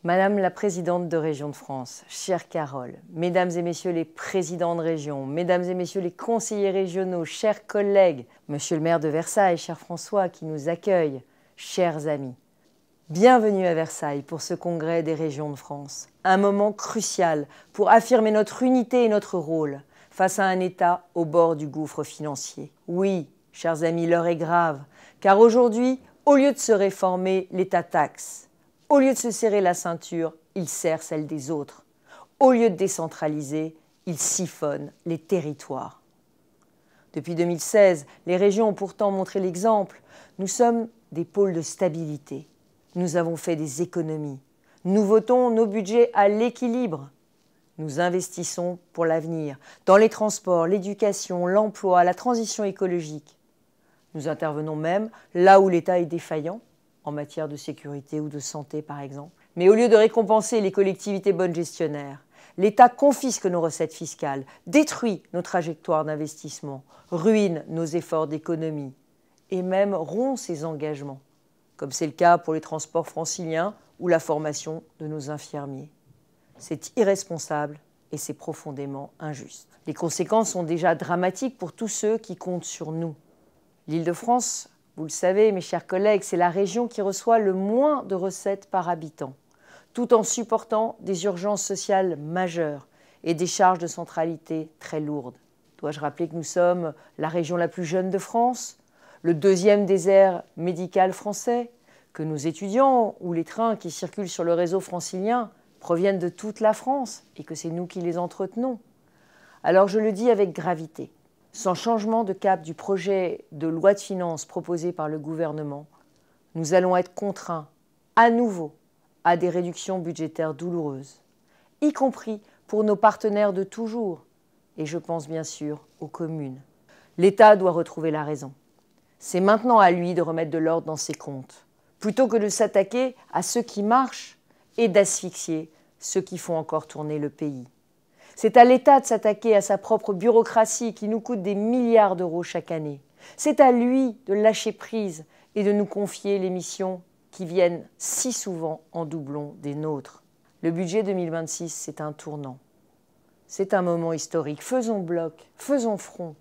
Madame la présidente de Région de France, chère Carole, mesdames et messieurs les présidents de région, mesdames et messieurs les conseillers régionaux, chers collègues, monsieur le maire de Versailles, cher François, qui nous accueille, chers amis. Bienvenue à Versailles pour ce congrès des régions de France. Un moment crucial pour affirmer notre unité et notre rôle face à un État au bord du gouffre financier. Oui, chers amis, l'heure est grave, car aujourd'hui, au lieu de se réformer, l'État taxe. Au lieu de se serrer la ceinture, il serre celle des autres. Au lieu de décentraliser, il siphonne les territoires. Depuis 2016, les régions ont pourtant montré l'exemple. Nous sommes des pôles de stabilité. Nous avons fait des économies. Nous votons nos budgets à l'équilibre. Nous investissons pour l'avenir, dans les transports, l'éducation, l'emploi, la transition écologique. Nous intervenons même là où l'État est défaillant, en matière de sécurité ou de santé par exemple. Mais au lieu de récompenser les collectivités bonnes gestionnaires, l'État confisque nos recettes fiscales, détruit nos trajectoires d'investissement, ruine nos efforts d'économie et même rompt ses engagements, comme c'est le cas pour les transports franciliens ou la formation de nos infirmiers. C'est irresponsable et c'est profondément injuste. Les conséquences sont déjà dramatiques pour tous ceux qui comptent sur nous. L'Île-de-France, vous le savez, mes chers collègues, c'est la région qui reçoit le moins de recettes par habitant, tout en supportant des urgences sociales majeures et des charges de centralité très lourdes. Dois-je rappeler que nous sommes la région la plus jeune de France, le deuxième désert médical français, que nos étudiants ou les trains qui circulent sur le réseau francilien proviennent de toute la France et que c'est nous qui les entretenons. Alors je le dis avec gravité. Sans changement de cap du projet de loi de finances proposé par le gouvernement, nous allons être contraints à nouveau à des réductions budgétaires douloureuses, y compris pour nos partenaires de toujours, et je pense bien sûr aux communes. L'État doit retrouver la raison. C'est maintenant à lui de remettre de l'ordre dans ses comptes, plutôt que de s'attaquer à ceux qui marchent et d'asphyxier ceux qui font encore tourner le pays. C'est à l'État de s'attaquer à sa propre bureaucratie qui nous coûte des milliards d'euros chaque année. C'est à lui de lâcher prise et de nous confier les missions qui viennent si souvent en doublon des nôtres. Le budget 2026, c'est un tournant. C'est un moment historique. Faisons bloc, faisons front.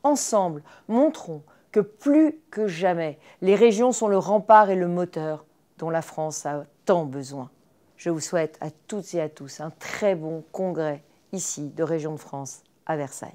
Ensemble, montrons que plus que jamais, les régions sont le rempart et le moteur dont la France a tant besoin. Je vous souhaite à toutes et à tous un très bon congrès ici de Région de France à Versailles.